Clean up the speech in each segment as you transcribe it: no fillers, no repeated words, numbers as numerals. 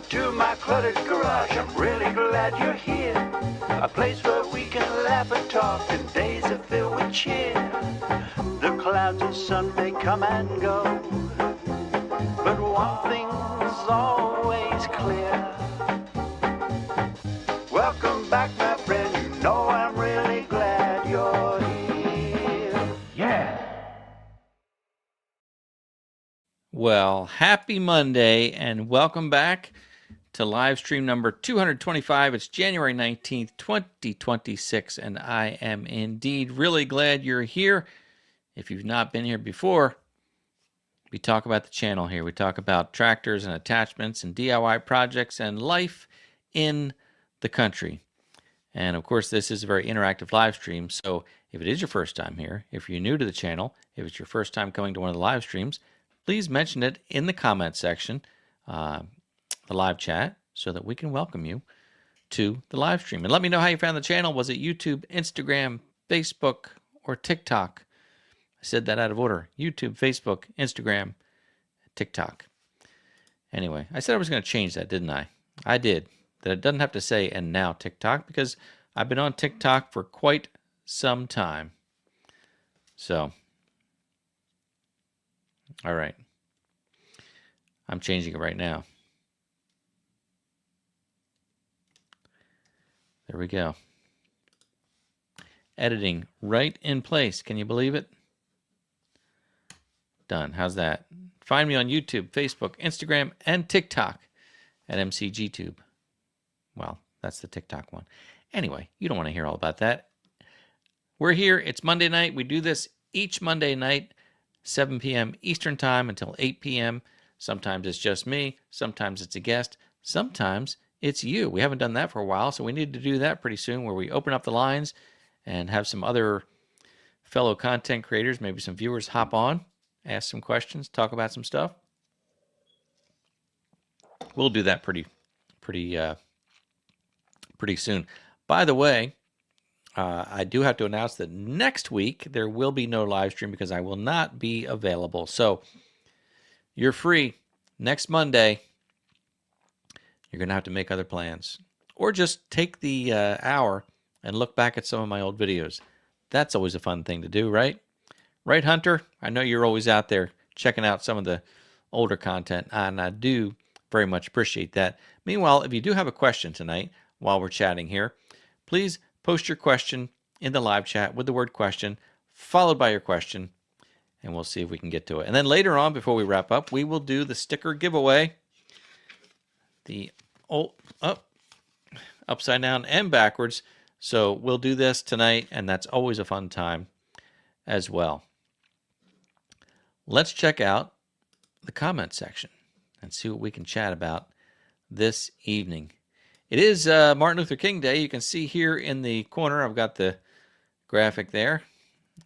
to my cluttered garage. I'm really glad you're here. A place where we can laugh and talk and days are filled with cheer. The clouds and sun may come and go, but one thing's always clear. Welcome back, my friend. You know I'm really glad you're here. Yeah. Well, happy Monday and welcome back to live stream number 225. It's January 19th, 2026, and I am indeed really glad you're here. If you've not been here before, we talk about the channel here. We talk about tractors and attachments and DIY projects and life in the country. And of course, this is a very interactive live stream. So if it is your first time here, if you're new to the channel, if it's your first time coming to one of the live streams, please mention it in the comment section, the live chat, so that we can welcome you to the live stream. And let me know how you found the channel. Was it YouTube, Instagram, Facebook, or TikTok? I said that out of order. YouTube, Facebook, Instagram, TikTok. Anyway, I said I was going to change that, didn't I? I did. That it doesn't have to say, and now TikTok, because I've been on TikTok for quite some time. So, all right. I'm changing it right now. There we go. Editing right in place. Can you believe it? Done. How's that? Find me on YouTube, Facebook, Instagram, and TikTok at MCG Tube. Well, that's the TikTok one. Anyway, you don't want to hear all about that. We're here. It's Monday night. We do this each Monday night, 7 p.m. Eastern Time until 8 p.m. Sometimes it's just me. Sometimes it's a guest. Sometimes it's you. We haven't done that for a while, so we need to do that pretty soon, where we open up the lines and have some other fellow content creators, maybe some viewers, hop on, ask some questions, talk about some stuff. We'll do that pretty soon. By the way, I do have to announce that next week there will be no live stream because I will not be available. So you're free next Monday. You're going to have to make other plans, or just take the hour and look back at some of my old videos. That's always a fun thing to do, right? Right, Hunter? I know you're always out there checking out some of the older content, and I do very much appreciate that. Meanwhile, if you do have a question tonight while we're chatting here, please post your question in the live chat with the word question, followed by your question, and we'll see if we can get to it. And then later on, before we wrap up, we will do the sticker giveaway. The upside down and backwards. So we'll do this tonight, and that's always a fun time as well. Let's check out the comment section and see what we can chat about this evening. It is Martin Luther King Day. You can see here in the corner, I've got the graphic there,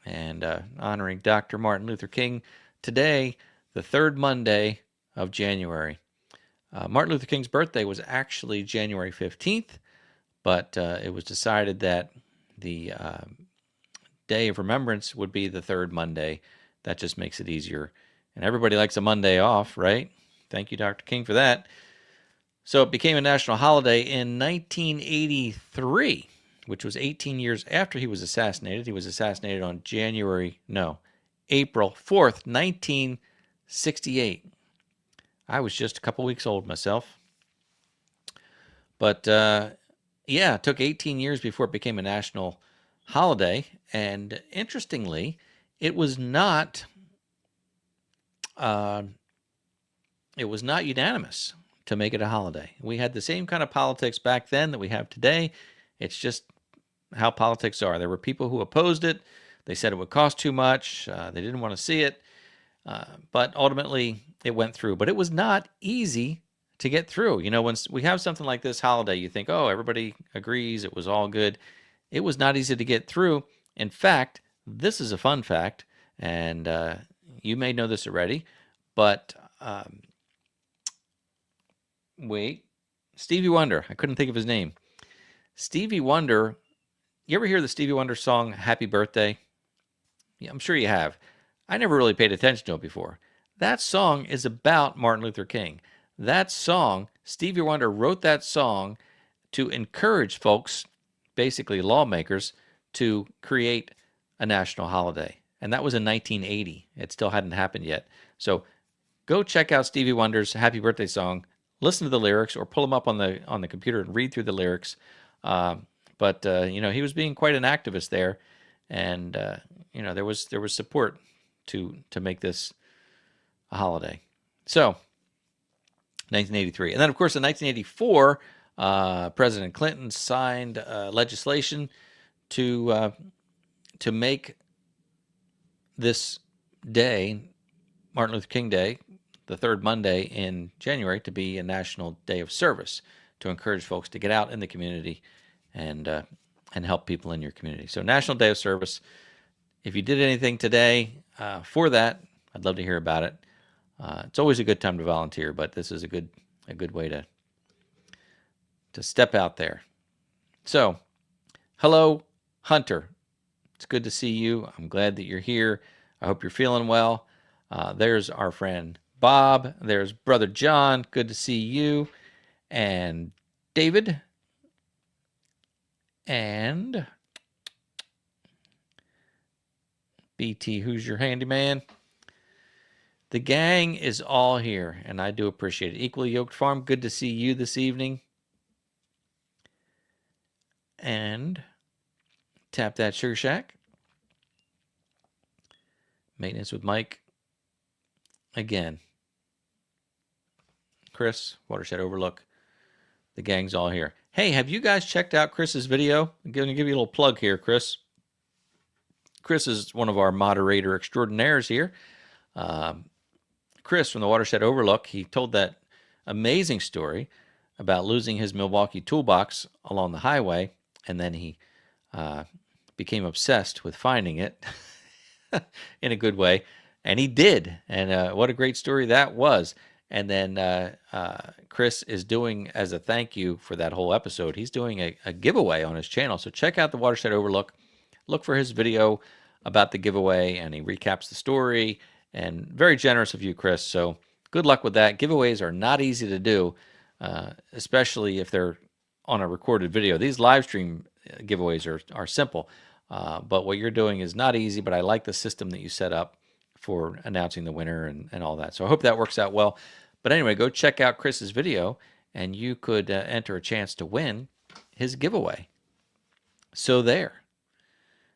and honoring Dr. Martin Luther King today, the third Monday of January. Martin Luther King's birthday was actually January 15th, but it was decided that the Day of Remembrance would be the third Monday. That just makes it easier. And everybody likes a Monday off, right? Thank you, Dr. King, for that. So it became a national holiday in 1983, which was 18 years after he was assassinated. He was assassinated on April 4th, 1968. I was just a couple weeks old myself. But, yeah, it took 18 years before it became a national holiday. And interestingly, it was not unanimous to make it a holiday. We had the same kind of politics back then that we have today. It's just how politics are. There were people who opposed it. They said it would cost too much. They didn't want to see it. But ultimately, it went through. But it was not easy to get through. You know, when we have something like this holiday, you think, oh, everybody agrees, it was all good. It was not easy to get through. In fact, this is a fun fact, and you may know this already, but wait, Stevie Wonder, I couldn't think of his name. Stevie Wonder, you ever hear the Stevie Wonder song, Happy Birthday? Yeah, I'm sure you have. I never really paid attention to it before. That song is about Martin Luther King. that song, Stevie Wonder wrote that song to encourage folks, basically lawmakers, to create a national holiday. And that was in 1980. It still hadn't happened yet. So go check out Stevie Wonder's Happy Birthday song, listen to the lyrics, or pull them up on the computer and read through the lyrics. But he was being quite an activist there, and there was support to make this a holiday. So 1983, and then of course in 1984, President Clinton signed legislation to make this day, Martin Luther King Day, the third Monday in January, to be a national day of service, to encourage folks to get out in the community and help people in your community. So National Day of Service. If you did anything today for that, I'd love to hear about it. It's always a good time to volunteer, but this is a good way to step out there. So, hello, Hunter. It's good to see you. I'm glad that you're here. I hope you're feeling well. There's our friend Bob. There's Brother John. Good to see you. And David. And BT, who's your handyman? The gang is all here, and I do appreciate it. Equally Yoked Farm, good to see you this evening. And Tap That Sugar Shack. Maintenance with Mike. Again. Chris, Watershed Overlook. The gang's all here. Hey, have you guys checked out Chris's video? I'm going to give you a little plug here, Chris. Chris is one of our moderator extraordinaires here. Chris from the Watershed Overlook, he told that amazing story about losing his Milwaukee toolbox along the highway, and then he became obsessed with finding it in a good way, and he did. And what a great story that was. And then Chris is doing, as a thank you for that whole episode, he's doing a giveaway on his channel. So check out the Watershed Overlook. Look for his video about the giveaway, and he recaps the story. And very generous of you, Chris. So good luck with that. Giveaways are not easy to do, especially if they're on a recorded video. These live stream giveaways are simple, but what you're doing is not easy. But I like the system that you set up for announcing the winner and all that. So I hope that works out well. But anyway, go check out Chris's video, and you could enter a chance to win his giveaway. So there.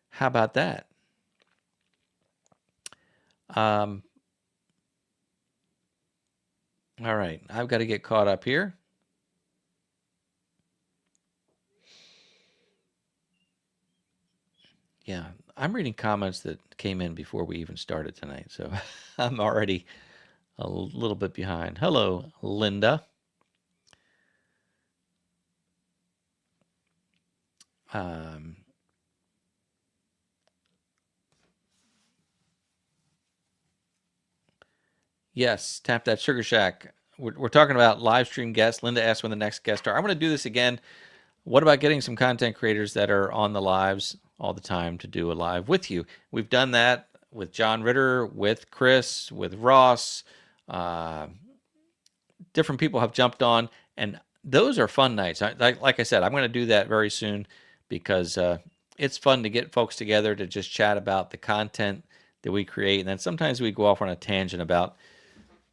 How about that? All right, I've got to get caught up here. Yeah, I'm reading comments that came in before we even started tonight, so I'm already a little bit behind. Hello, Linda. Yes, Tap That Sugar Shack. We're talking about live stream guests. Linda asked when the next guests are. I'm going to do this again. What about getting some content creators that are on the lives all the time to do a live with you? We've done that with John Ritter, with Chris, with Ross. Different people have jumped on, and those are fun nights. Like I said, I'm going to do that very soon because it's fun to get folks together to just chat about the content that we create. And then sometimes we go off on a tangent about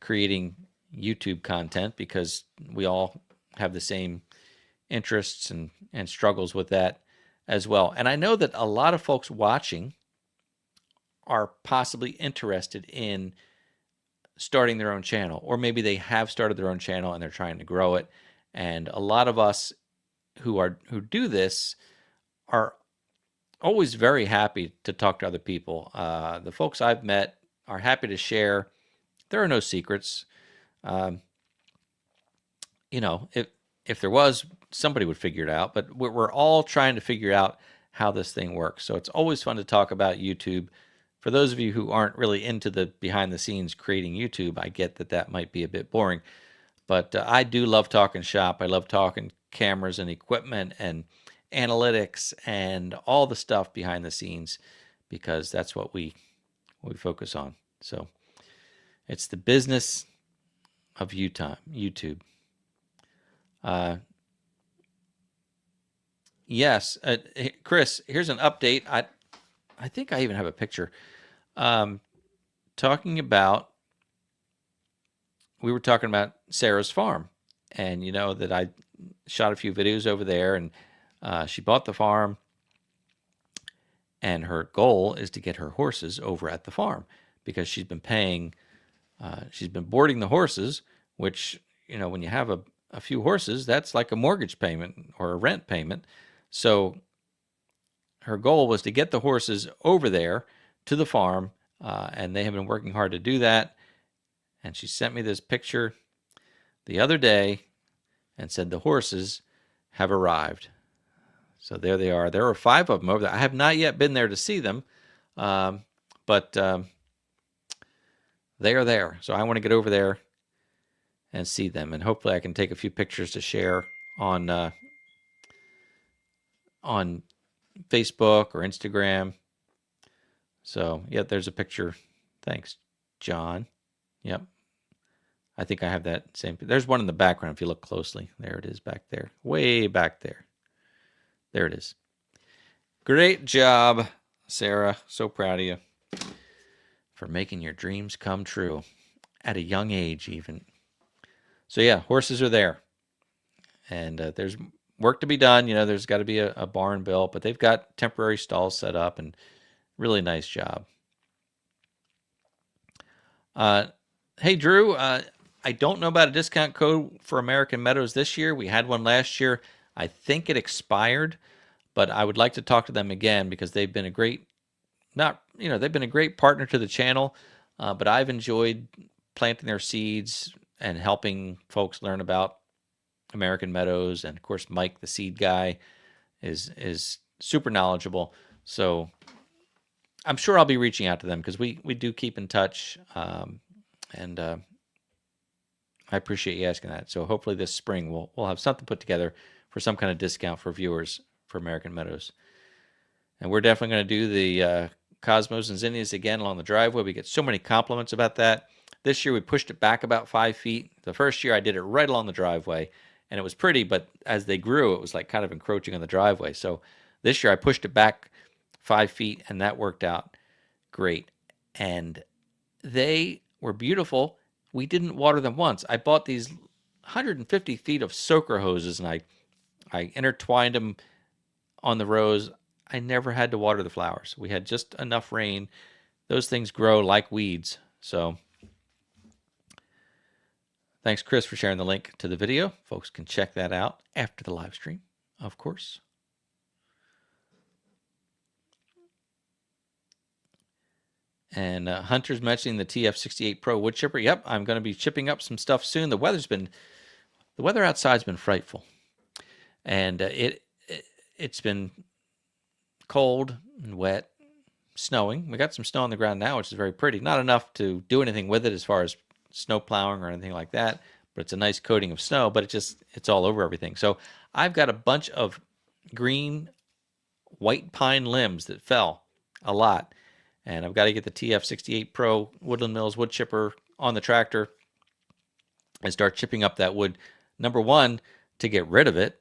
creating YouTube content because we all have the same interests and struggles with that as well. And I know that a lot of folks watching are possibly interested in starting their own channel, or maybe they have started their own channel and they're trying to grow it. And a lot of us who do this are always very happy to talk to other people. The folks I've met are happy to share. There are no secrets. If there was, somebody would figure it out. But we're all trying to figure out how this thing works. So it's always fun to talk about YouTube. For those of you who aren't really into the behind the scenes creating YouTube, I get that might be a bit boring. But I do love talking shop. I love talking cameras and equipment and analytics and all the stuff behind the scenes because that's what we focus on. So it's the business of YouTube. Yes, Chris, here's an update. I think I even have a picture. Talking about, we were talking about Sarah's farm, and you know that I shot a few videos over there, and she bought the farm, and her goal is to get her horses over at the farm because she's been boarding the horses, which, you know, when you have a few horses, that's like a mortgage payment or a rent payment. So her goal was to get the horses over there to the farm, and they have been working hard to do that. And she sent me this picture the other day and said the horses have arrived. So there they are. There are 5 of them over there. I have not yet been there to see them, but they are there. So I want to get over there and see them, and hopefully I can take a few pictures to share on Facebook or Instagram. So, yep, there's a picture. Thanks, John. Yep. I think I have that same. There's one in the background if you look closely. There it is back there. Way back there. There it is. Great job, Sarah. So proud of you for making your dreams come true at a young age even. So, yeah, horses are there. And there's work to be done. You know, there's got to be a barn built, but they've got temporary stalls set up, and really nice job. Hey, Drew, I don't know about a discount code for American Meadows this year. We had one last year. I think it expired, but I would like to talk to them again because they've been a great, they've been a great partner to the channel, but I've enjoyed planting their seeds and helping folks learn about American Meadows. And of course, Mike, the seed guy, is super knowledgeable. So I'm sure I'll be reaching out to them because we do keep in touch. And I appreciate you asking that. So hopefully this spring we'll have something put together for some kind of discount for viewers for American Meadows. And we're definitely going to do the Cosmos and Zinnias again along the driveway. We get so many compliments about that. This year we pushed it back about 5 feet. The first year I did it right along the driveway, and it was pretty, but as they grew, it was like kind of encroaching on the driveway. So this year I pushed it back 5 feet, and that worked out great. And they were beautiful. We didn't water them once. I bought these 150 feet of soaker hoses, and I intertwined them on the rows. I never had to water the flowers. We had just enough rain. Those things grow like weeds. So thanks, Chris, for sharing the link to the video. Folks can check that out after the live stream, of course. And Hunter's mentioning the TF68 Pro wood chipper. Yep, I'm going to be chipping up some stuff soon. The weather outside's been frightful, and it's been cold and wet, snowing. We got some snow on the ground now, which is very pretty. Not enough to do anything with it as far as snow plowing or anything like that, but it's a nice coating of snow. But it's all over everything. So I've got a bunch of green white pine limbs that fell a lot. And I've got to get the TF68 Pro Woodland Mills wood chipper on the tractor and start chipping up that wood. Number one, to get rid of it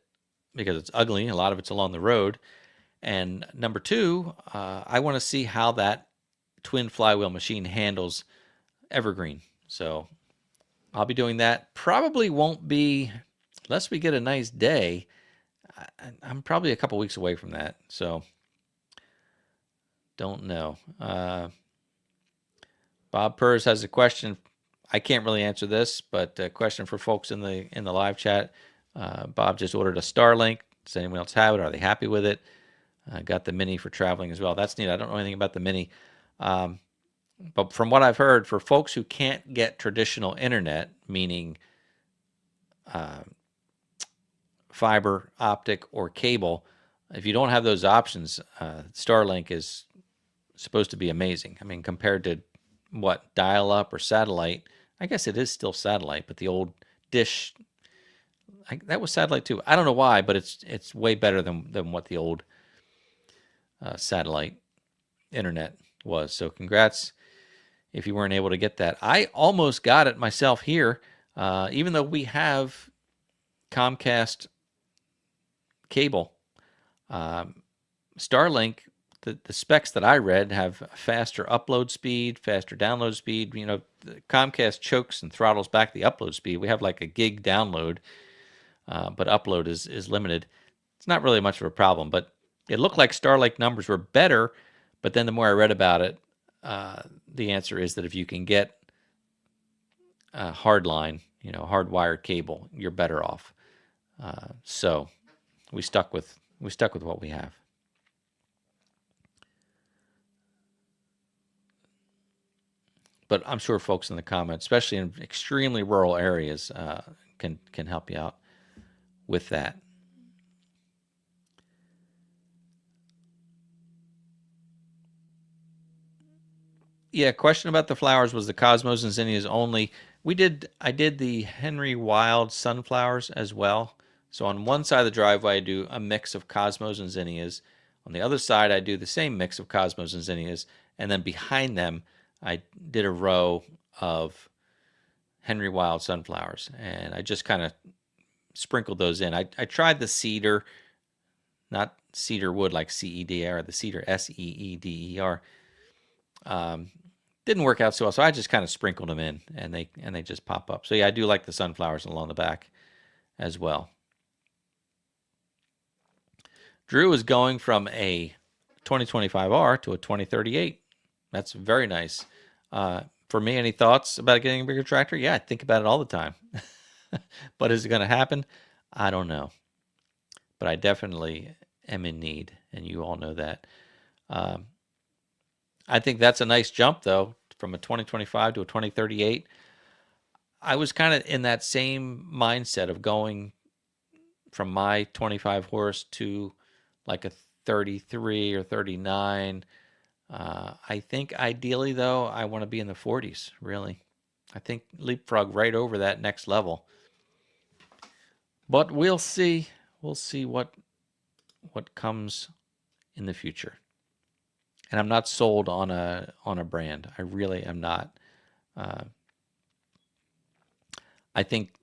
because it's ugly. A lot of it's along the road. And number two, I want to see how that twin flywheel machine handles evergreen. So I'll be doing that. Probably won't be, unless we get a nice day, I'm probably a couple weeks away from that. So don't know. Bob Purrs has a question. I can't really answer this, but a question for folks in the live chat. Bob just ordered a Starlink. Does anyone else have it? Are they happy with it? Got the Mini for traveling as well. That's neat. I don't know anything about the Mini. But from what I've heard, for folks who can't get traditional internet, meaning fiber, optic, or cable, if you don't have those options, Starlink is supposed to be amazing. I mean, compared to what, dial-up or satellite, I guess it is still satellite, but the old dish, that was satellite too. I don't know why, but it's way better than what the old satellite internet was. So congrats if you weren't able to get that. I almost got it myself here. Even though we have Comcast cable, Starlink, the specs that I read have faster upload speed, faster download speed. You know, Comcast chokes and throttles back the upload speed. We have like a gig download, but upload is limited. It's not really much of a problem, but it looked like Starlink numbers were better. But then the more I read about it, the answer is that if you can get a hardline, hardwired cable, you're better off. So we stuck with what we have. But I'm sure folks in the comments, especially in extremely rural areas, can help you out with that. Yeah, question about the flowers was the cosmos and zinnias only. I did the Henry Wild sunflowers as well. So on one side of the driveway, I do a mix of cosmos and zinnias. On the other side, I do the same mix of cosmos and zinnias. And then behind them, I did a row of Henry Wild sunflowers. And I just kind of sprinkled those in. I tried the cedar, not cedar wood like CEDR, the cedar SEEDER. Didn't work out so well, so I just kind of sprinkled them in, and they just pop up. So yeah, I do like the sunflowers along the back as well. Drew is going from a 2025R to a 2038. That's very nice. For me, any thoughts about getting a bigger tractor? Yeah, I think about it all the time. But is it going to happen? I don't know. But I definitely am in need, and you all know that. I think that's a nice jump, though, from a 2025 to a 2038. I was kind of in that same mindset of going from my 25 horse to like a 33 or 39. I think ideally, though, I want to be in the 40s, really. I think leapfrog right over that next level. But we'll see. We'll see what comes in the future. And I'm not sold on a brand. I really am not. I think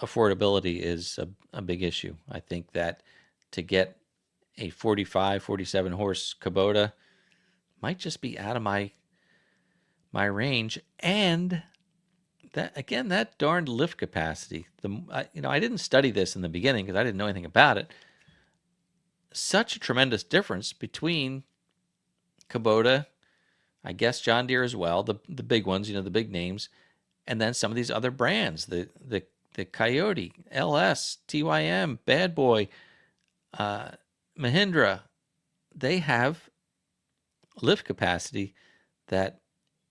affordability is a big issue. I think that to get a 45, 47 horse Kubota might just be out of my range. And that, again, that darned lift capacity. I didn't study this in the beginning because I didn't know anything about it. Such a tremendous difference between Kubota, I guess John Deere as well, the big ones, the big names, and then some of these other brands, the Coyote, LS, TYM, Bad Boy, Mahindra. They have lift capacity that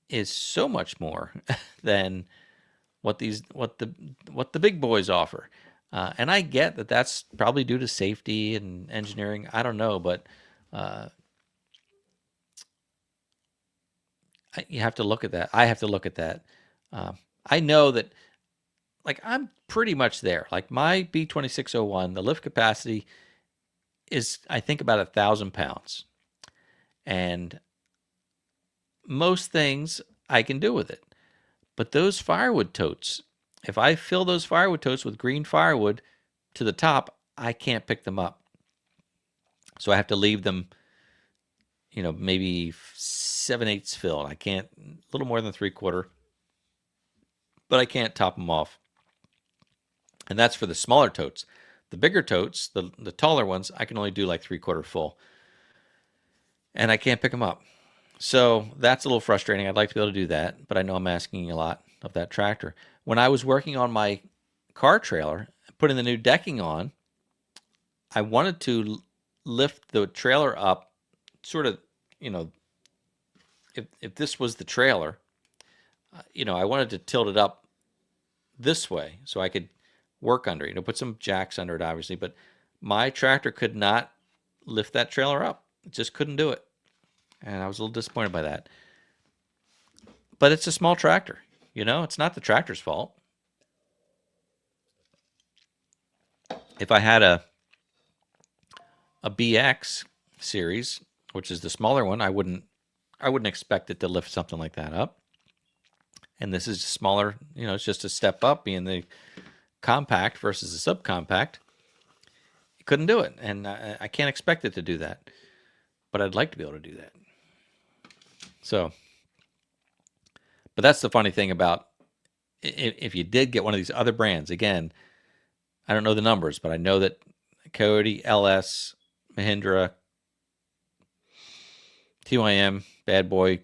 is so much more than what the big boys offer. And I get that that's probably due to safety and engineering. I don't know, but you have to look at that. I have to look at that. I know that, like, I'm pretty much there. Like my B2601, the lift capacity is, I think, about 1,000 pounds. And most things I can do with it. But those firewood totes, if I fill those firewood totes with green firewood to the top, I can't pick them up. So I have to leave them, maybe 7/8 filled. I can't, a little more than 3/4, but I can't top them off. And that's for the smaller totes. The bigger totes, the taller ones, I can only do like 3/4 full. And I can't pick them up. So that's a little frustrating. I'd like to be able to do that, but I know I'm asking a lot of that tractor. When I was working on my car trailer, putting the new decking on, I wanted to lift the trailer up sort of, if this was the trailer, I wanted to tilt it up this way so I could work under it, put some jacks under it, obviously, but my tractor could not lift that trailer up. It just couldn't do it. And I was a little disappointed by that. But it's a small tractor, it's not the tractor's fault. If I had a BX series, which is the smaller one, I wouldn't expect it to lift something like that up. and this is smaller. It's just a step up, being the compact versus the subcompact. It couldn't do it, and I can't expect it to do that. But I'd like to be able to do that. So, but that's the funny thing about if you did get one of these other brands. Again, I don't know the numbers, but I know that Coyote, LS, Mahindra, TYM, Bad Boy,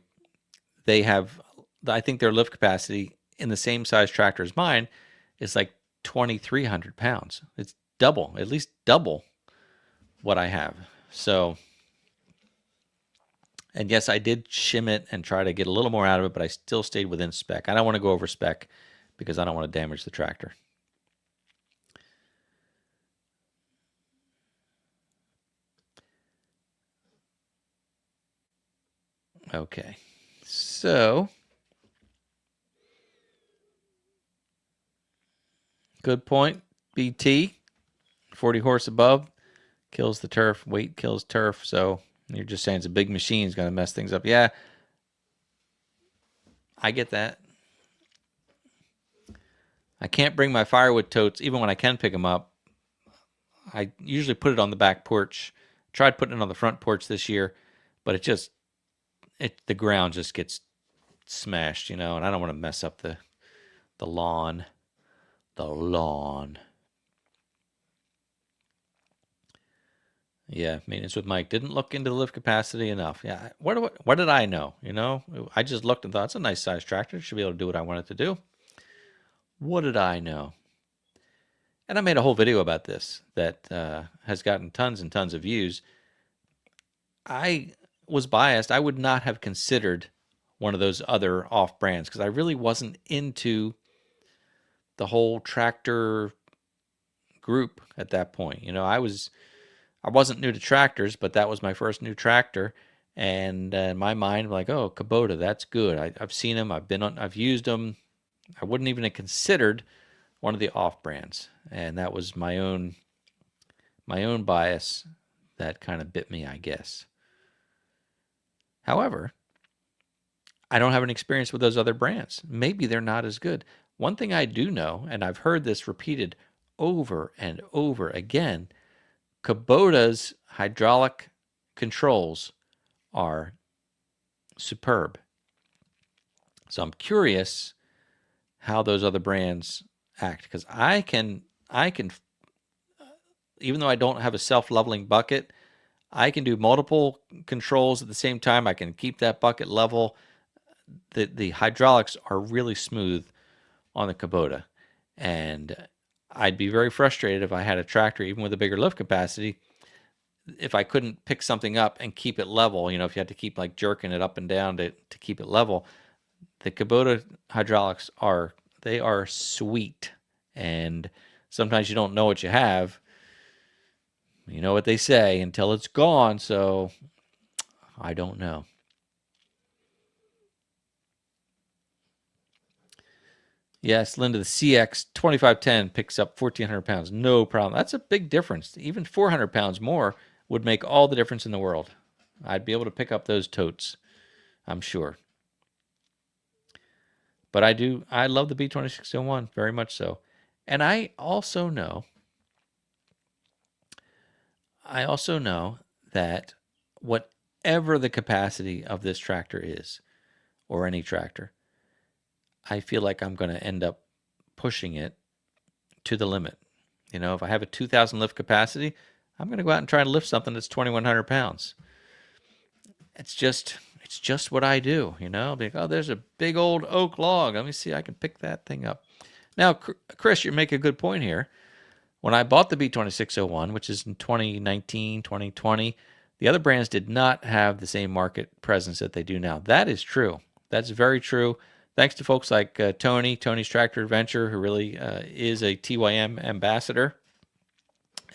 they have, I think their lift capacity in the same size tractor as mine is like 2,300 pounds. It's double, at least double what I have. So, and yes, I did shim it and try to get a little more out of it, but I still stayed within spec. I don't want to go over spec because I don't want to damage the tractor. Okay, so good point. BT, 40 horse above, kills the turf. Weight kills turf. So you're just saying it's a big machine, is going to mess things up. Yeah, I get that. I can't bring my firewood totes, even when I can pick them up. I usually put it on the back porch. Tried putting it on the front porch this year, but the ground just gets smashed, and I don't want to mess up the lawn. The lawn. Yeah, maintenance with Mike. Didn't look into the lift capacity enough. Yeah, what did I know? I just looked and thought, it's a nice size tractor. Should be able to do what I want it to do. What did I know? And I made a whole video about this that has gotten tons and tons of views. I was biased. I would not have considered one of those other off brands because I really wasn't into the whole tractor group at that point. I wasn't new to tractors, but that was my first new tractor. And in my mind, I'm like, oh, Kubota, that's good. I've seen them. I've used them. I wouldn't even have considered one of the off brands. And that was my own bias that kind of bit me, I guess. However, I don't have an experience with those other brands. Maybe they're not as good. One thing I do know, and I've heard this repeated over and over again, Kubota's hydraulic controls are superb. So I'm curious how those other brands act, because I can, even though I don't have a self-leveling bucket, I can do multiple controls at the same time. I can keep that bucket level. The hydraulics are really smooth on the Kubota, and I'd be very frustrated if I had a tractor, even with a bigger lift capacity, if I couldn't pick something up and keep it level. If you had to keep like jerking it up and down to keep it level. The Kubota hydraulics are sweet, and sometimes you don't know what you have. You know what they say, until it's gone, so I don't know. Yes, Linda, the CX 2510 picks up 1,400 pounds. No problem. That's a big difference. Even 400 pounds more would make all the difference in the world. I'd be able to pick up those totes, I'm sure. But I love the B2601, very much so. And I also know that whatever the capacity of this tractor is, or any tractor, I feel like I'm going to end up pushing it to the limit. If I have a 2,000 lift capacity, I'm going to go out and try to lift something that's 2,100 pounds. It's just what I do. I'll be like, oh, there's a big old oak log. Let me see, I can pick that thing up. Now, Chris, you make a good point here. When I bought the B2601, which is in 2019, 2020, the other brands did not have the same market presence that they do now. That is true. That's very true. Thanks to folks like Tony's Tractor Adventure, who really is a TYM ambassador.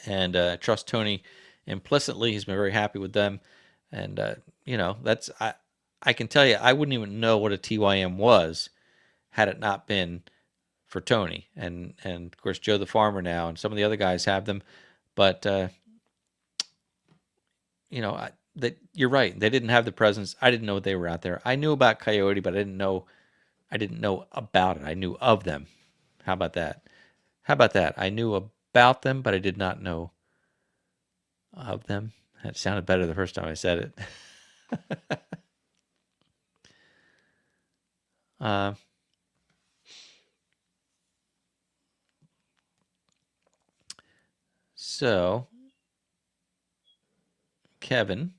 And trust Tony implicitly. He's been very happy with them. And, I can tell you, I wouldn't even know what a TYM was had it not been for Tony. And of course, Joe the Farmer now, and some of the other guys have them. But, you're right. They didn't have the presence. I didn't know they were out there. I knew about Coyote, but I didn't know I didn't know about it. I knew of them. How about that? How about that? I knew about them, but I did not know of them. That sounded better the first time I said it. So, Kevin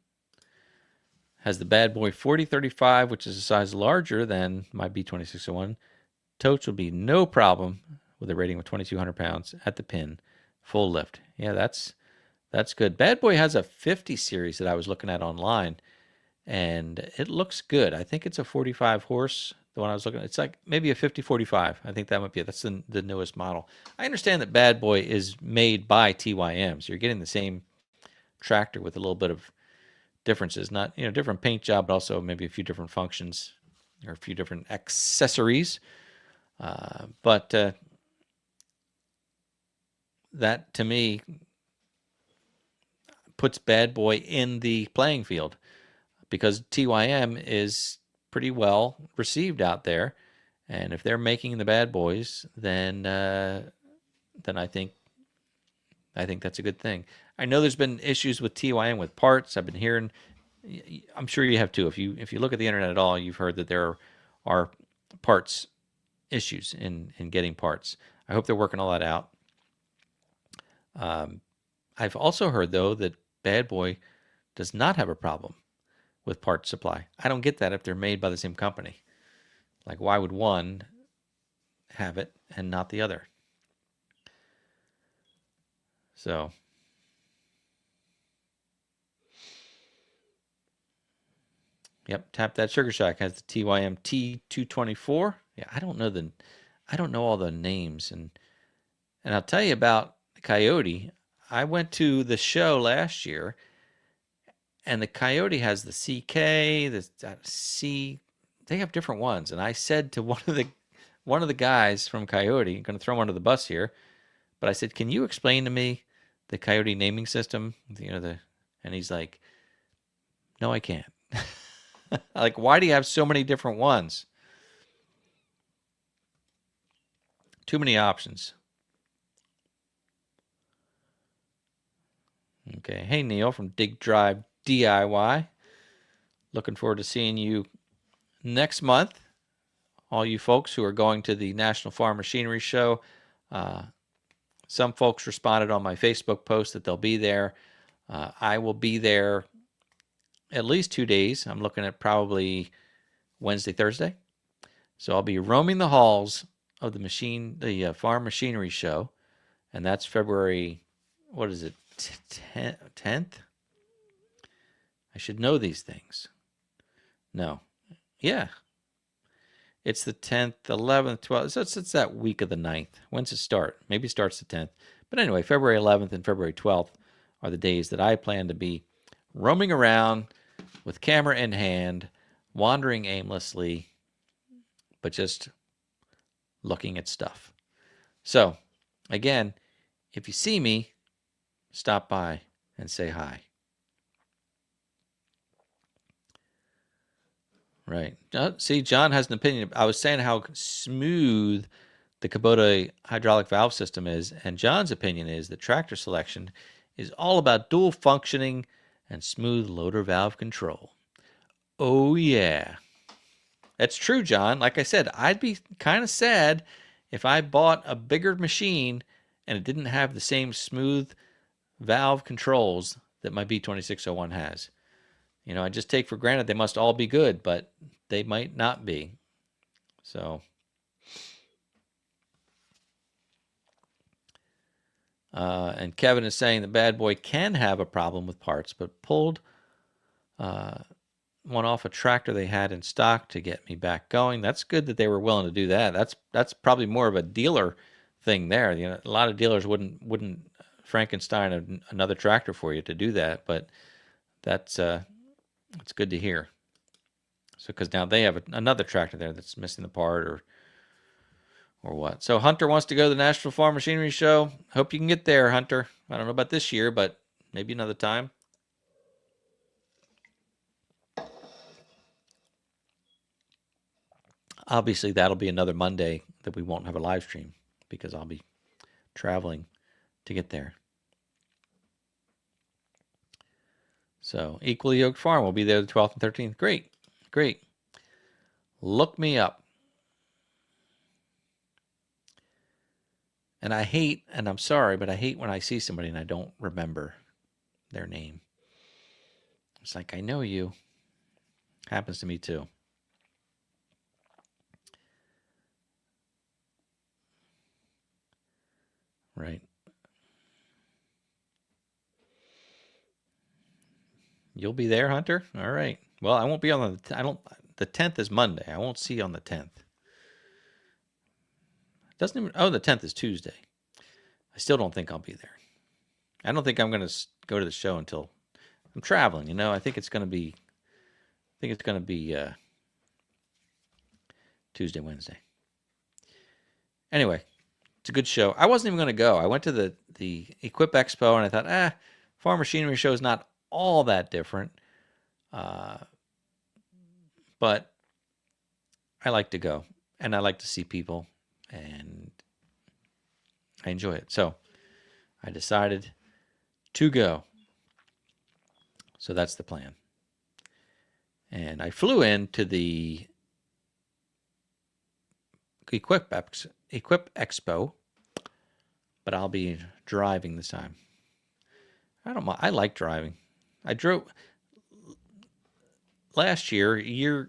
has the Bad Boy 4035, which is a size larger than my B2601. Totes will be no problem with a rating of 2,200 pounds at the pin, full lift. Yeah, that's good. Bad Boy has a 50 series that I was looking at online, and it looks good. I think it's a 45 horse. The one I was looking at, it's like maybe a 50-45. I think that might be it. That's the newest model. I understand that Bad Boy is made by TYM, so you're getting the same tractor with a little bit of differences. Not, different paint job, but also maybe a few different functions or a few different accessories. But that, to me, puts Bad Boy in the playing field because TYM is pretty well received out there. And if they're making the Bad Boys, then I think that's a good thing. I know there's been issues with TYM with parts. I've been hearing. I'm sure you have too. If you look at the internet at all, you've heard that there are parts issues in getting parts. I hope they're working all that out. I've also heard, though, that Bad Boy does not have a problem with part supply. I don't get that if they're made by the same company. Like, why would one have it and not the other? So, yep, Tap That Sugar Shack has the TYM T224. Yeah, I don't know all the names, and I'll tell you about Coyote. I went to the show last year, and the Coyote has the CK, the C. They have different ones, and I said to one of the guys from Coyote, I'm going to throw him under the bus here, but I said, "Can you explain to me the Coyote naming system?" And he's like, "No, I can't." Like, why do you have so many different ones? Too many options. Okay. Hey, Neil from Dig Drive DIY. Looking forward to seeing you next month. All you folks who are going to the National Farm Machinery Show. Some folks responded on my Facebook post that they'll be there. I will be there at least 2 days. I'm looking at probably Wednesday, Thursday. So I'll be roaming the halls of the Farm Machinery Show, and that's February, what is it, 10th? I should know these things. No. Yeah. It's the 10th, 11th, 12th. So it's that week of the 9th. When's it start? Maybe it starts the 10th. But anyway, February 11th and February 12th are the days that I plan to be roaming around with camera in hand, wandering aimlessly, but just looking at stuff. So, again, if you see me, stop by and say hi. Right. See, John has an opinion. I was saying how smooth the Kubota hydraulic valve system is, and John's opinion is that tractor selection is all about dual functioning and smooth loader valve control. Oh, yeah. That's true, John. Like I said, I'd be kind of sad if I bought a bigger machine and it didn't have the same smooth valve controls that my B2601 has. I just take for granted they must all be good, but they might not be. So, and Kevin is saying the Bad Boy can have a problem with parts, but pulled one off a tractor they had in stock to get me back going. That's good that they were willing to do that. That's probably more of a dealer thing there. A lot of dealers wouldn't Frankenstein another tractor for you to do that, but that's good to hear. So, because now they have another tractor there that's missing the part or what. So Hunter wants to go to the National Farm Machinery Show. Hope you can get there, Hunter. I don't know about this year, but maybe another time. obviously that'll be another Monday that we won't have a live stream because I'll be traveling to get there. So Equally Yoked Farm will be there the 12th and 13th. Great, great. Look me up. And I hate, and I'm sorry, but I hate when I see somebody and I don't remember their name. It's like, I know you. Happens to me too. Right. You'll be there, Hunter? All right. Well, I won't be on the 10th is Monday. I won't see you on the 10th. Doesn't even, oh, the 10th is Tuesday. I still don't think I'll be there. I don't think I'm going to go to the show until I'm traveling, you know. I think it's going to be Tuesday, Wednesday. Anyway, it's a good show. I wasn't even going to go. I went to the Equip Expo and I thought, farm machinery show is not all that different. But I like to go and I like to see people and I enjoy it. So I decided to go. So that's the plan. And I flew into the Equip Expo, but I'll be driving this time. I don't mind. I like driving. I drove last year, the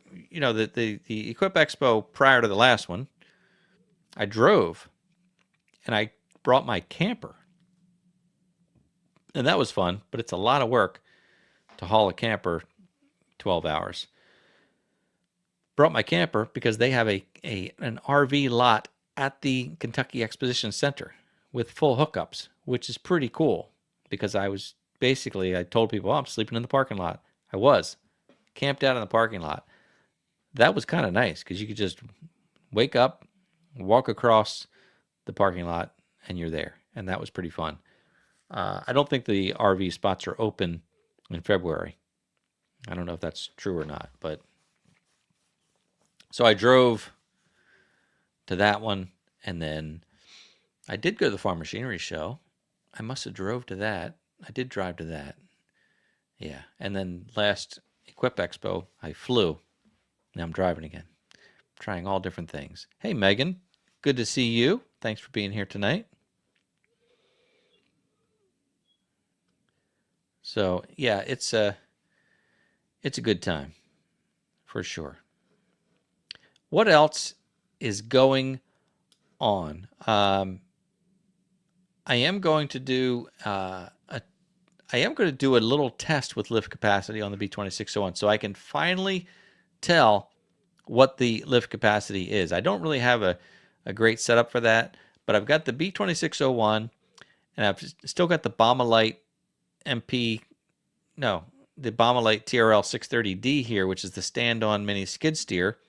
Equip Expo prior to the last one. I drove and I brought my camper. And that was fun, but it's a lot of work to haul a camper 12 hours. Brought my camper because they have an RV lot at the Kentucky Exposition Center with full hookups, which is pretty cool because I told people, I'm sleeping in the parking lot. I was camped out in the parking lot. That was kind of nice because you could just wake up, walk across the parking lot, and you're there. And that was pretty fun. I don't think the RV spots are open in February. I don't know if that's true or not, but so I drove to that one, and then I did go to the Farm Machinery Show. I must have drove to that. I did drive to that. Yeah, and then last Equip Expo, I flew. Now I'm driving again. Trying all different things. Hey, Megan, good to see you. Thanks for being here tonight. So, yeah, it's a good time for sure. What else is going on? I am going to do a little test with lift capacity on the B2601 so I can finally tell what the lift capacity is. I don't really have a great setup for that, but I've got the B2601 and I've still got the Baumolite the Baumolite TRL 630D here, which is the stand-on mini skid steer.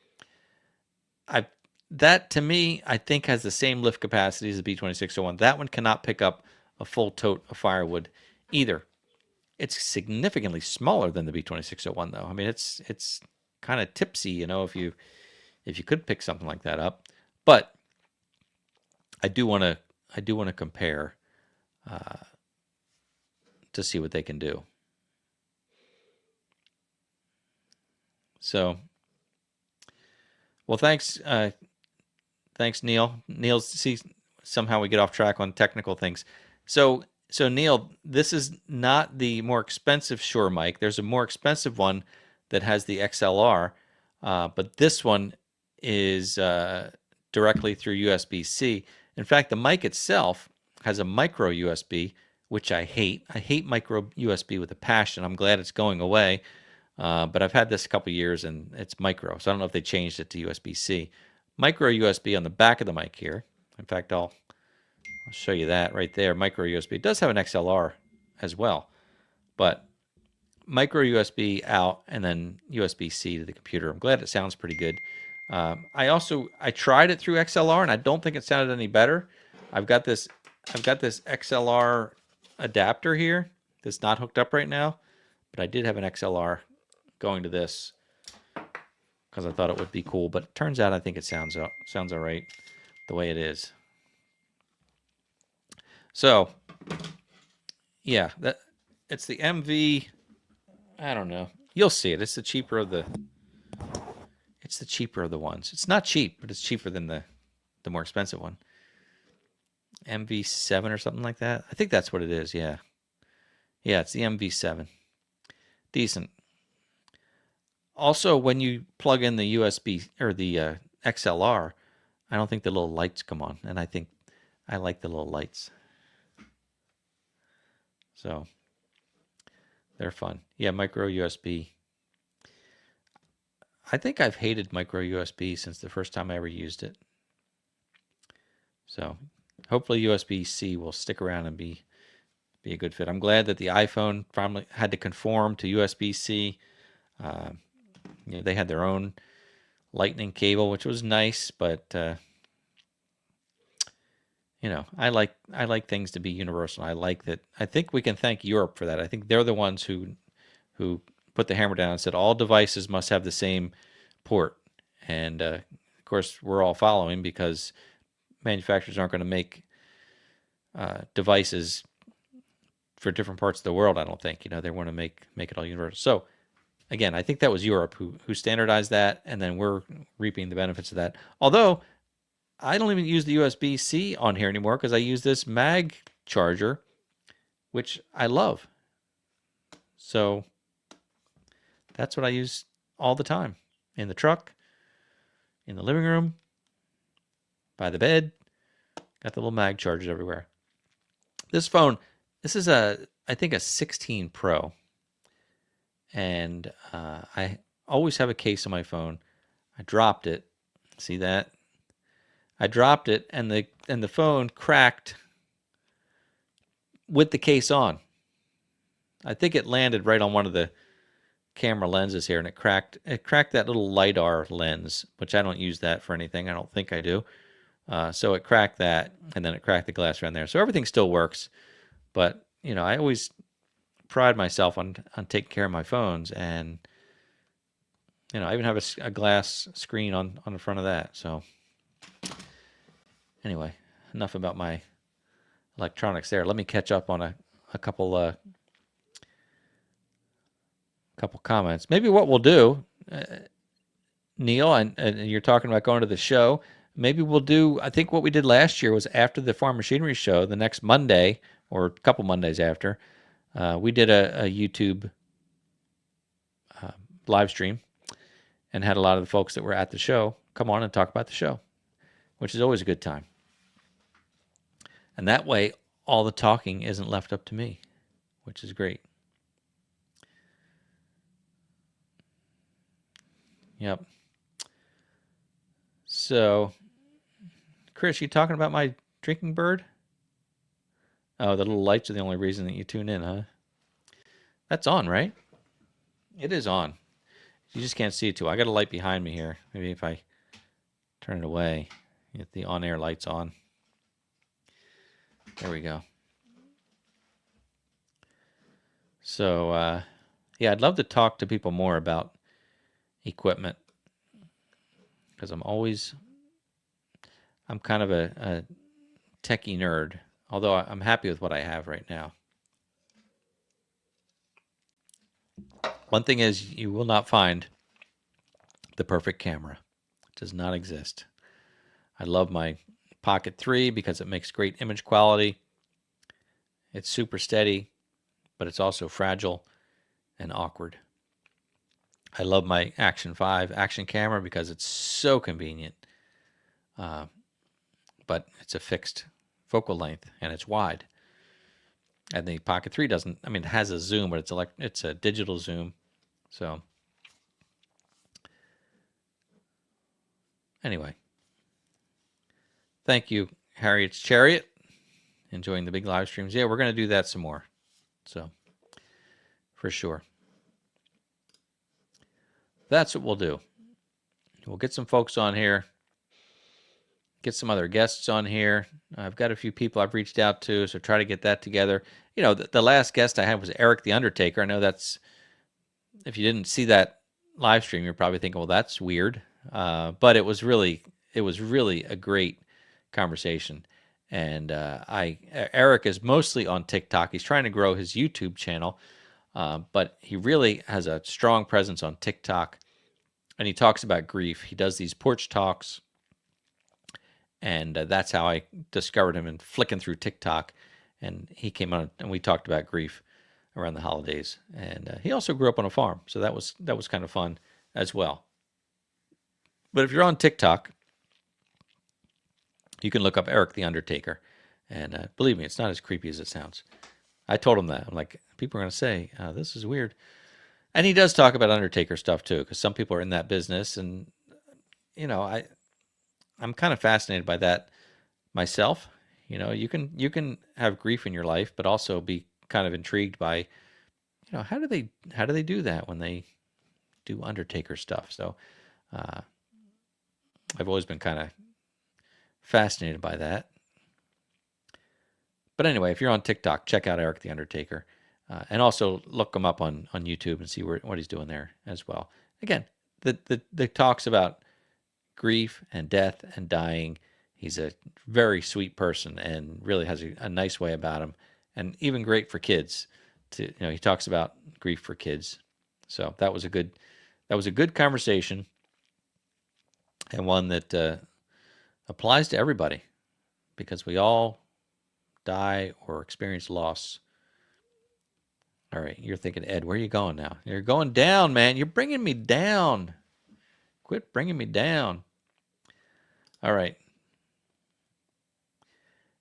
That to me, I think has the same lift capacity as the B2601. That one cannot pick up a full tote of firewood either. It's significantly smaller than the B2601 though. I mean, it's kind of tipsy, you know, if you could pick something like that up. But I do want to compare to see what they can do. So, well, thanks, Neil. See, somehow we get off track on technical things. So Neil, this is not the more expensive Shure mic. There's a more expensive one that has the XLR, but this one is directly through USB-C. In fact, the mic itself has a micro USB, which I hate. I hate micro USB with a passion. I'm glad it's going away. But I've had this a couple years and it's micro, so I don't know if they changed it to USB-C. Micro USB on the back of the mic here. In fact, I'll show you that right there. Micro USB. It does have an XLR as well, but micro USB out and then USB-C to the computer. I'm glad it sounds pretty good. I tried it through XLR and I don't think it sounded any better. I've got this XLR adapter here that's not hooked up right now, but I did have an XLR going to this because I thought it would be cool. But it turns out I think it sounds all right the way it is. So, yeah, it's the MV. I don't know. You'll see it. It's the cheaper of the. It's the cheaper of the ones. It's not cheap, but it's cheaper than the more expensive one. MV7 or something like that. I think that's what it is. Yeah. Yeah, it's the MV7. Decent. Also, when you plug in the USB or the XLR, I don't think the little lights come on, and I like the little lights. So they're fun. Yeah, micro USB. I think I've hated micro USB since the first time I ever used it. So hopefully USB-C will stick around and be a good fit. I'm glad that the iPhone finally had to conform to USB-C. They had their own Lightning cable, which was nice, but I like things to be universal. I like that. I think we can thank Europe for that. I think they're the ones who put the hammer down and said all devices must have the same port. And of course, we're all following because manufacturers aren't going to make devices for different parts of the world. I don't think they want to make it all universal. So again, I think that was Europe who standardized that, and then we're reaping the benefits of that. Although I don't even use the USB-C on here anymore because I use this mag charger, which I love. So that's what I use all the time. In the truck, in the living room, by the bed. Got the little mag chargers everywhere. This phone, this is I think a 16 Pro. And I always have a case on my phone. I dropped it. See that? I dropped it, and the phone cracked with the case on. I think it landed right on one of the camera lenses here, and it cracked that little LiDAR lens, which I don't use that for anything. I don't think I do. So it cracked that, and then it cracked the glass around there. So everything still works, but I always pride myself on taking care of my phones, and I even have a glass screen on the front of that. So anyway, enough about my electronics there. Let me catch up on a couple comments. Maybe what we'll do, Neil, and you're talking about going to the show. Maybe we'll do, I think what we did last year was after the Farm Machinery show, the next Monday or a couple Mondays after, we did a YouTube live stream and had a lot of the folks that were at the show come on and talk about the show, which is always a good time. And that way, all the talking isn't left up to me, which is great. Yep. So, Chris, you talking about my drinking bird? Oh, the little lights are the only reason that you tune in, huh? That's on, right? It is on. You just can't see it too. I got a light behind me here. Maybe if I turn it away, get the on-air lights on. There we go. So, yeah, I'd love to talk to people more about equipment because I'm kind of a techie nerd, although I'm happy with what I have right now. One thing is, you will not find the perfect camera. It does not exist. I love my Pocket 3 because it makes great image quality. It's super steady, but it's also fragile and awkward. I love my Action 5 action camera because it's so convenient. But it's a fixed focal length and it's wide. And the Pocket 3 doesn't, I mean, it has a zoom, but it's a digital zoom. So anyway, thank you, Harriet's Chariot. Enjoying the big live streams. Yeah, we're going to do that some more. So for sure. That's what we'll do. We'll get some folks on here. Get some other guests on here. I've got a few people I've reached out to, so try to get that together. The last guest I had was Eric the Undertaker. I know that's, if you didn't see that live stream, you're probably thinking, well, that's weird. But it was really a great conversation. And Eric is mostly on TikTok. He's trying to grow his YouTube channel, but he really has a strong presence on TikTok. And he talks about grief. He does these porch talks, and that's how I discovered him, and flicking through TikTok. And he came on, and we talked about grief around the holidays. And he also grew up on a farm, so that was kind of fun as well. But if you're on TikTok, you can look up Eric the Undertaker, and believe me, it's not as creepy as it sounds. I told him that. I'm like, people are going to say, this is weird. And he does talk about Undertaker stuff too, because some people are in that business, and I'm kind of fascinated by that myself. You can have grief in your life, but also be kind of intrigued by, how do they do that when they do Undertaker stuff? So I've always been kind of fascinated by that. But anyway, if you're on TikTok, check out Eric the Undertaker, and also look him up on YouTube and see what he's doing there as well. Again, the talks about grief and death and dying. He's a very sweet person and really has a nice way about him, and even great for kids. He talks about grief for kids. So that was a good conversation, and one that applies to everybody, because we all die or experience loss. All right, you're thinking, Ed, where are you going now? You're going down, man. You're bringing me down. Quit bringing me down. All right.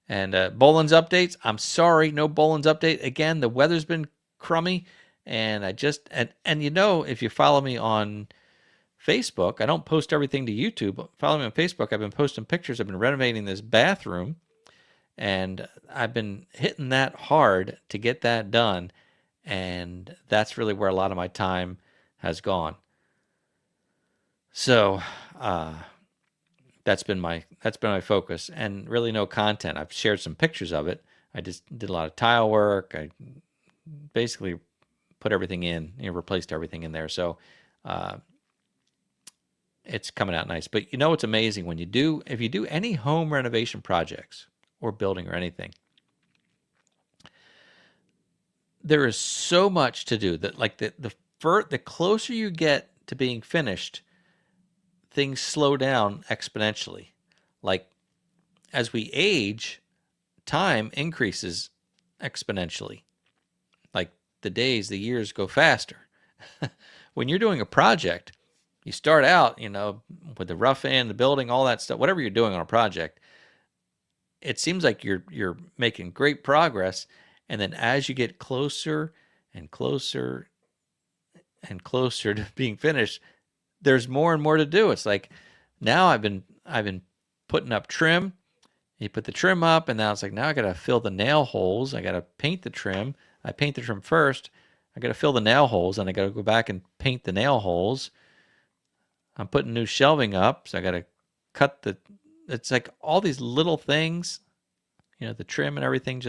And Boland's updates. I'm sorry, no Boland's update. Again, the weather's been crummy, and I just and if you follow me on Facebook, I don't post everything to YouTube. Follow me on Facebook. I've been posting pictures. I've been renovating this bathroom, and I've been hitting that hard to get that done, and that's really where a lot of my time has gone. So that's been my focus, and really no content. I've shared some pictures of it. I just did a lot of tile work. I basically put everything in, replaced everything in there. So it's coming out nice. But it's amazing if you do any home renovation projects or building or anything, there is so much to do that, like the closer you get to being finished, things slow down exponentially. Like as we age, time increases exponentially. Like the days, the years go faster. When you're doing a project, you start out, with the rough end, the building, all that stuff, whatever you're doing on a project, it seems like you're making great progress. And then as you get closer and closer and closer to being finished, there's more and more to do. It's like now I've been putting up trim. You put the trim up, and now it's like, now I got to fill the nail holes. I got to paint the trim. I paint the trim first. I got to fill the nail holes, and I got to go back and paint the nail holes. I'm putting new shelving up, so I got to cut it's like all these little things, the trim and everything,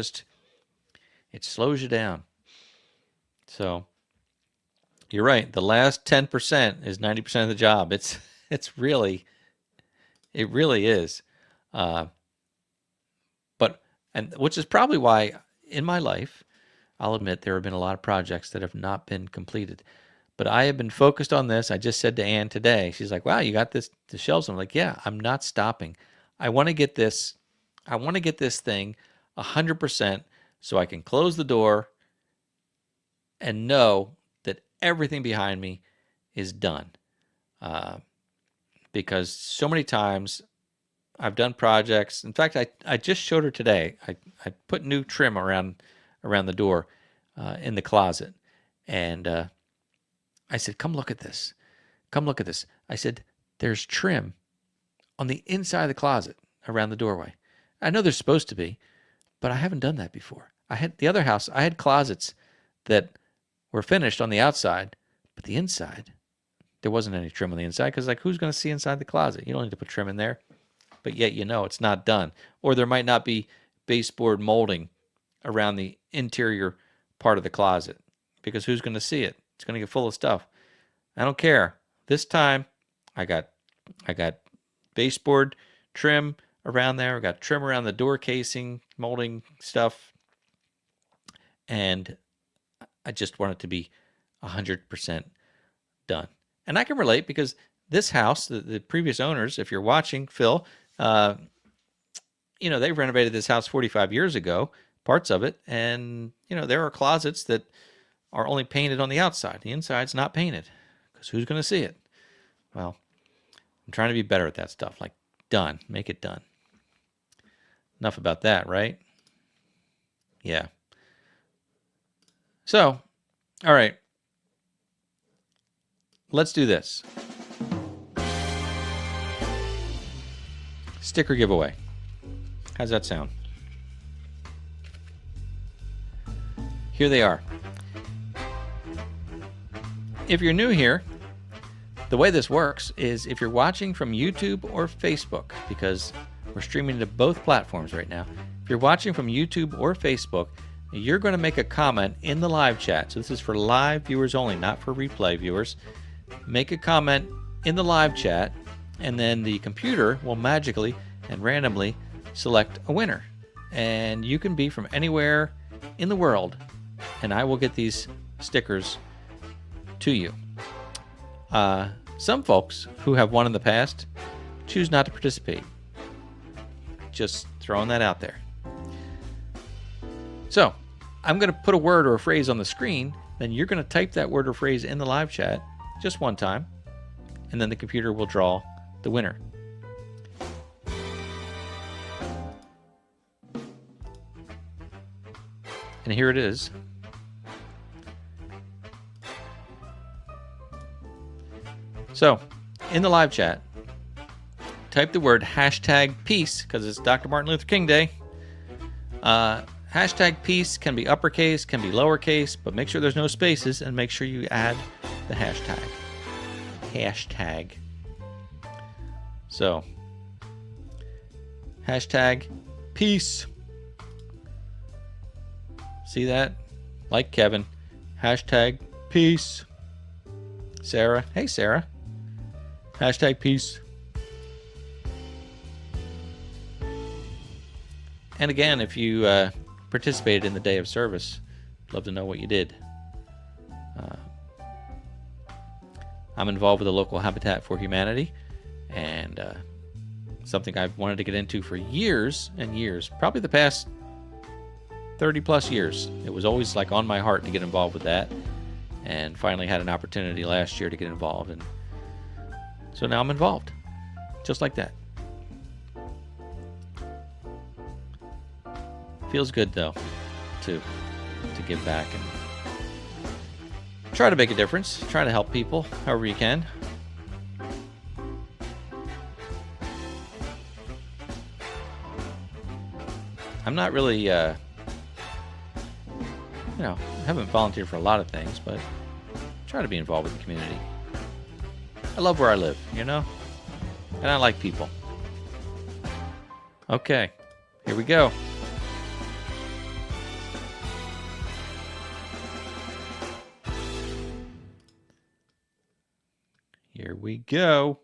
it slows you down. So you're right. The last 10% is 90% of the job. It really is. And which is probably why in my life, I'll admit there have been a lot of projects that have not been completed. But I have been focused on this. I just said to Ann today, she's like, wow, you got the shelves. I'm like, yeah, I'm not stopping. I want to get this thing 100% so I can close the door and know that everything behind me is done. Because so many times I've done projects. In fact, I just showed her today. I put new trim around the door in the closet. And I said, come look at this. Come look at this. I said, there's trim on the inside of the closet around the doorway. I know there's supposed to be, but I haven't done that before. I had the other house, I had closets that were finished on the outside, but the inside, there wasn't any trim on the inside, because who's going to see inside the closet? You don't need to put trim in there, but yet it's not done. Or there might not be baseboard molding around the interior part of the closet, because who's going to see it? It's going to get full of stuff. I don't care. This time, I got baseboard trim around there. I got trim around the door casing, molding stuff, and I just want it to be 100% done. And I can relate because this house, the previous owners, if you're watching, Phil, they renovated this house 45 years ago, parts of it, and there are closets that are only painted on the outside. The inside's not painted because who's going to see it? Well, I'm trying to be better at that stuff. Like, done. Make it done. Enough about that, right? Yeah. So, all right. Let's do this. Sticker giveaway. How's that sound? Here they are. If you're new here, the way this works is if you're watching from YouTube or Facebook, because we're streaming to both platforms right now. If you're watching from YouTube or Facebook, you're going to make a comment in the live chat. So this is for live viewers only, not for replay viewers. Make a comment in the live chat, and then the computer will magically and randomly select a winner. And you can be from anywhere in the world, and I will get these stickers to you. Some folks who have won in the past choose not to participate. Just throwing that out there. So, I'm going to put a word or a phrase on the screen, then you're going to type that word or phrase in the live chat just one time, and then the computer will draw the winner. And here it is. So, in the live chat, type the word #peace, because it's Dr. Martin Luther King Day. #peace can be uppercase, can be lowercase, but make sure there's no spaces and make sure you add the hashtag. So, #peace. See that? Like Kevin. #peace. Sarah. Hey, Sarah. #peace. And again, if you participated in the day of service, I'd love to know what you did. I'm involved with the local Habitat for Humanity, and something I've wanted to get into for years and years, probably the past 30 plus years. It was always like on my heart to get involved with that, and finally had an opportunity last year to get involved, and so now I'm involved, just like that. Feels good though to give back and try to make a difference, try to help people however you can. I'm not really I haven't volunteered for a lot of things, but try to be involved with the community. I love where I live, and I like people. Okay, here we go. Here we go.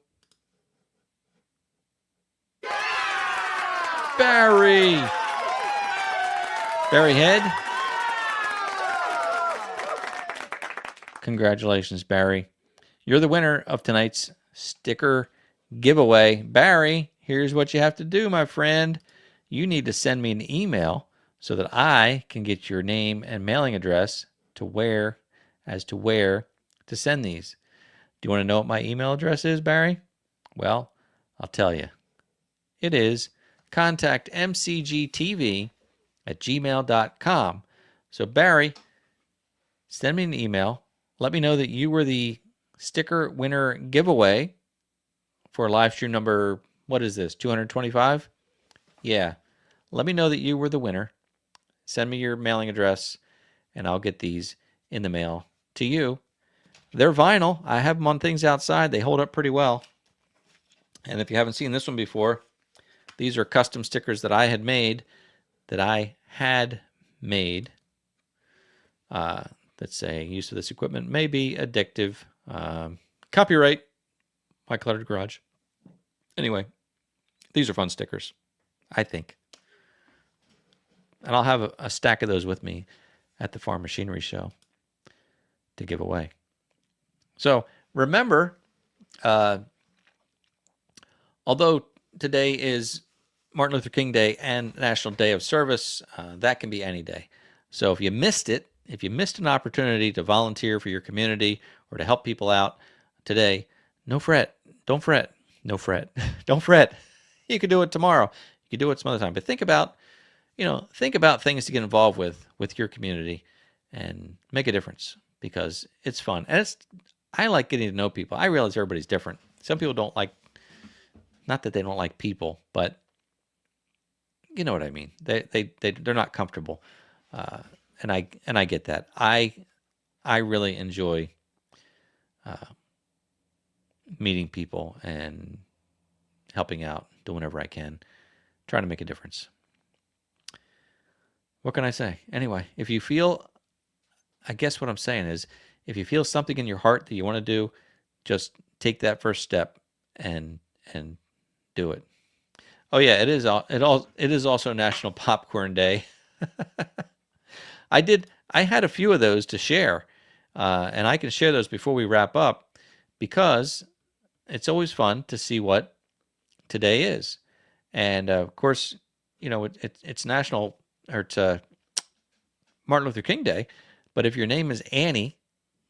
Barry Head. Congratulations, Barry. You're the winner of tonight's sticker giveaway. Barry, here's what you have to do, my friend. You need to send me an email so that I can get your name and mailing address to where to send these. Do you want to know what my email address is, Barry? Well, I'll tell you. It is contactmcgtv@gmail.com. So, Barry, send me an email. Let me know that you were the sticker winner giveaway for live stream number, what is this, 225? Yeah. Let me know that you were the winner. Send me your mailing address, and I'll get these in the mail to you. They're vinyl. I have them on things outside. They hold up pretty well. And if you haven't seen this one before, these are custom stickers that I had made, that say use of this equipment may be addictive. Copyright My Cluttered Garage. Anyway, these are fun stickers, I think. And I'll have a stack of those with me at the Farm Machinery Show to give away. So remember, although today is Martin Luther King Day and National Day of Service, that can be any day. So if you missed it, if you missed an opportunity to volunteer for your community or to help people out today, no fret. Don't fret. No fret. Don't fret. You could do it tomorrow. You could do it some other time. But think about things to get involved with your community and make a difference, because it's fun. And I like getting to know people. I realize everybody's different. Some people don't like, not that they don't like people, but you know what I mean. They're not comfortable. And I get that. I really enjoy meeting people and helping out, doing whatever I can, trying to make a difference. What can I say? Anyway, if you feel, I guess what I'm saying is, if you feel something in your heart that you want to do, just take that first step and do it. Oh yeah, it is also National Popcorn Day. I had a few of those to share, and I can share those before we wrap up, because it's always fun to see what today is. And of course, it's National, or it's Martin Luther King Day. But if your name is Annie,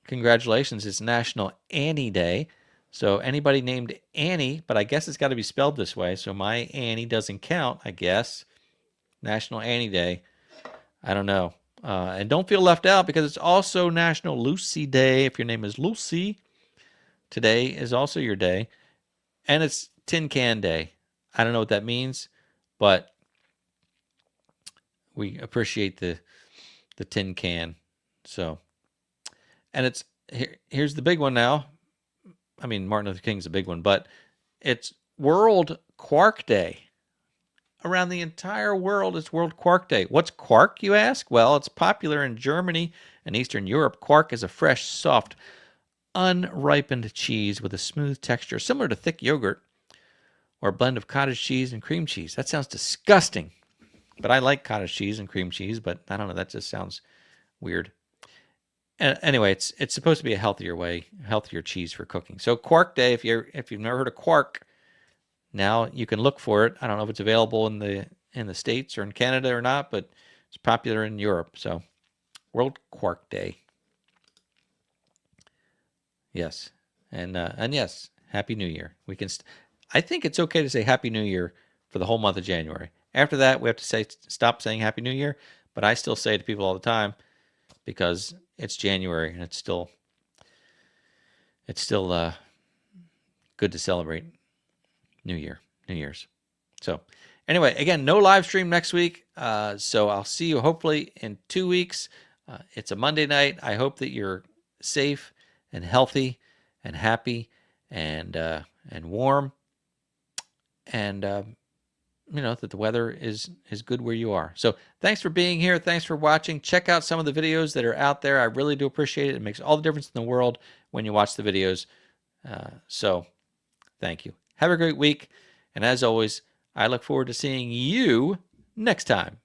congratulations, it's National Annie Day. So anybody named Annie, but I guess it's got to be spelled this way, so my Annie doesn't count, I guess. National Annie Day. I don't know. And don't feel left out, because it's also National Lucy Day. If your name is Lucy, today is also your day. And it's Tin Can Day. I don't know what that means, but we appreciate the tin can. So, and here's the big one now. I mean, Martin Luther King's a big one, but it's World Quark Day. Around the entire world, it's World Quark Day. What's quark, you ask? Well, it's popular in Germany and Eastern Europe. Quark is a fresh, soft, unripened cheese with a smooth texture, similar to thick yogurt or a blend of cottage cheese and cream cheese. That sounds disgusting, but I like cottage cheese and cream cheese, but I don't know, that just sounds weird. Anyway, it's supposed to be a healthier cheese for cooking. So Quark Day, if you've never heard of quark, now you can look for it. I don't know if it's available in the States or in Canada or not, but it's popular in Europe. So World Quark Day. Yes, and yes, Happy New Year. We can. I think it's okay to say Happy New Year for the whole month of January. After that, we have to stop saying Happy New Year. But I still say it to people all the time, because it's January and it's still good to celebrate New Year's. So anyway, again, no live stream next week. So I'll see you hopefully in 2 weeks. It's a Monday night. I hope that you're safe and healthy and happy and warm, and that the weather is good where you are. So thanks for being here. Thanks for watching. Check out some of the videos that are out there. I really do appreciate it. It makes all the difference in the world when you watch the videos. So thank you. Have a great week. And as always, I look forward to seeing you next time.